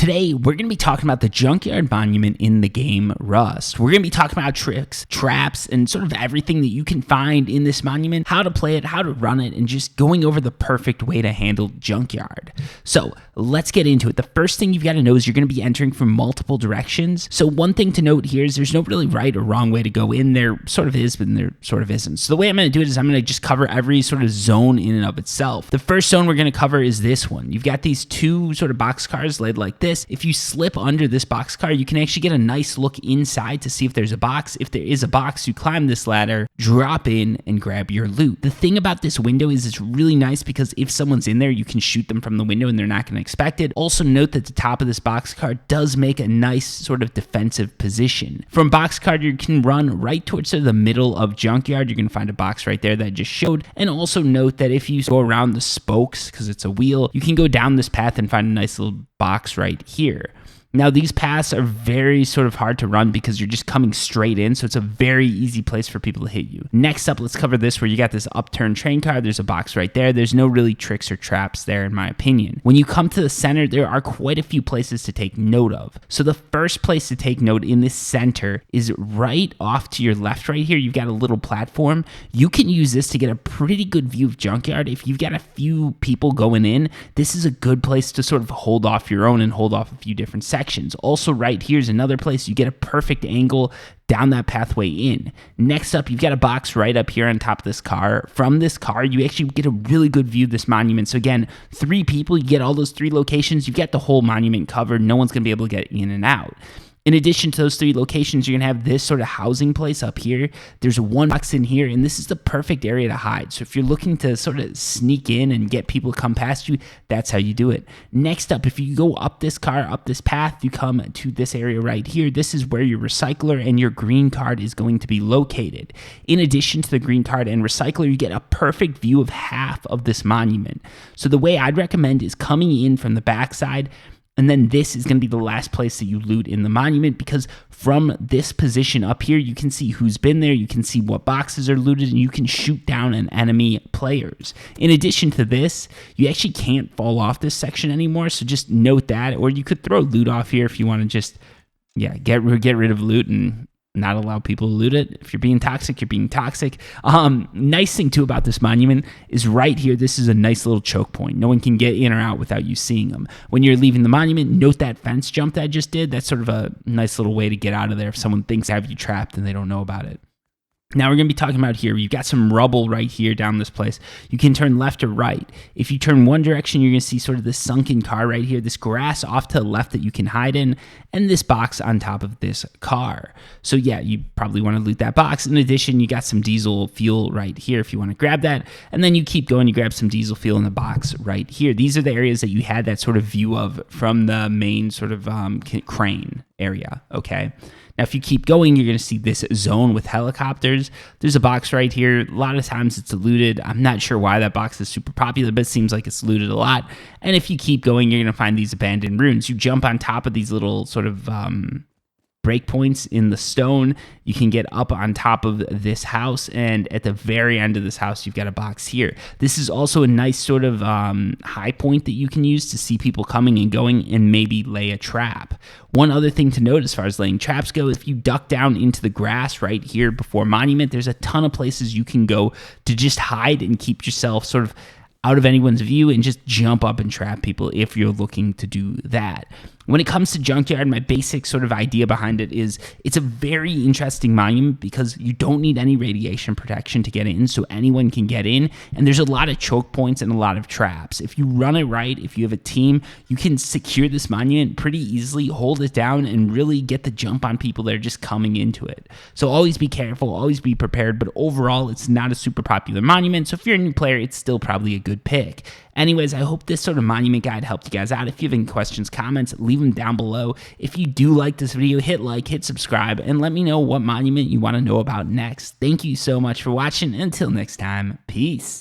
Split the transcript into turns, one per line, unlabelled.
Today, we're going to be talking about the Junkyard Monument in the game Rust. We're going to be talking about tricks, traps, and sort of everything that you can find in this monument, how to play it, how to run it, and just going over the perfect way to handle Junkyard. So let's get into it. The first thing you've got to know is you're going to be entering from multiple directions. So one thing to note here is there's no really right or wrong way to go in. There sort of is, but there sort of isn't. So the way I'm going to do it is I'm going to just cover every sort of zone in and of itself. The first zone we're going to cover is this one. You've got these two sort of boxcars laid like this. If you slip under this boxcar, you can actually get a nice look inside to see if there's a box. If there is a box, you climb this ladder, drop in, and grab your loot. The thing about this window is it's really nice because if someone's in there, you can shoot them from the window and they're not going to expect it. Also note that the top of this boxcar does make a nice sort of defensive position. From boxcar, you can run right towards the middle of Junkyard. You're going to find a box right there that I just showed. And also note that if you go around the spokes, because it's a wheel, you can go down this path and find a nice little box right here. Now, these paths are very sort of hard to run because you're just coming straight in, so it's a very easy place for people to hit you. Next up, let's cover this where you got this upturned train car. There's a box right there. There's no really tricks or traps there, in my opinion. When you come to the center, there are quite a few places to take note of. So the first place to take note in this center is right off to your left right here. You've got a little platform. You can use this to get a pretty good view of Junkyard. If you've got a few people going in, this is a good place to sort of hold off your own and hold off a few different sections. Also right here is another place you get a perfect angle down that pathway in. Next up, you've got a box right up here on top of this car. From this car, you actually get a really good view of this monument. So again, 3 people, you get all those 3 locations, you've got the whole monument covered. No one's gonna be able to get in and out. In addition to those 3 locations, you're going to have this sort of housing place up here. There's one box in here, and this is the perfect area to hide. So if you're looking to sort of sneak in and get people to come past you, that's how you do it. Next up, if you go up this car, up this path, you come to this area right here. This is where your recycler and your green card is going to be located. In addition to the green card and recycler, you get a perfect view of half of this monument. So the way I'd recommend is coming in from the backside, and then this is going to be the last place that you loot in the monument, because from this position up here, you can see who's been there, you can see what boxes are looted, and you can shoot down an enemy players. In addition to this, you actually can't fall off this section anymore, so just note that. Or you could throw loot off here if you want to just, get rid of loot and not allow people to loot it. If you're being toxic, you're being toxic. Nice thing too about this monument is right here, this is a nice little choke point. No one can get in or out without you seeing them. When you're leaving the monument, note that fence jump that I just did. That's sort of a nice little way to get out of there if someone thinks they have you trapped and they don't know about it. Now we're going to be talking about here. You've got some rubble right here down this place. You can turn left or right. If you turn one direction, you're going to see sort of this sunken car right here, this grass off to the left that you can hide in, and this box on top of this car. So yeah, you probably want to loot that box. In addition, you got some diesel fuel right here if you want to grab that. And then you keep going, you grab some diesel fuel in the box right here. These are the areas that you had that sort of view of from the main sort of crane area, okay? Now, if you keep going, you're going to see this zone with helicopters. There's a box right here. A lot of times it's looted. I'm not sure why that box is super popular, but it seems like it's looted a lot. And if you keep going, you're going to find these abandoned ruins. You jump on top of these little sort of breakpoints in the stone. You can get up on top of this house, and at the very end of this house, you've got a box here. This is also a nice sort of high point that you can use to see people coming and going and maybe lay a trap. One other thing to note as far as laying traps go, if you duck down into the grass right here before Monument, there's a ton of places you can go to just hide and keep yourself sort of out of anyone's view and just jump up and trap people if you're looking to do that. When it comes to Junkyard, my basic sort of idea behind it is it's a very interesting monument because you don't need any radiation protection to get in, so anyone can get in, and there's a lot of choke points and a lot of traps. If you run it right, if you have a team, you can secure this monument pretty easily, hold it down, and really get the jump on people that are just coming into it. So always be careful, always be prepared, but overall, it's not a super popular monument, so if you're a new player, it's still probably a good pick. Anyways, I hope this sort of monument guide helped you guys out. If you have any questions, comments, leave them down below. If you do like this video, hit like, hit subscribe, and let me know what monument you want to know about next. Thank you so much for watching. Until next time, peace.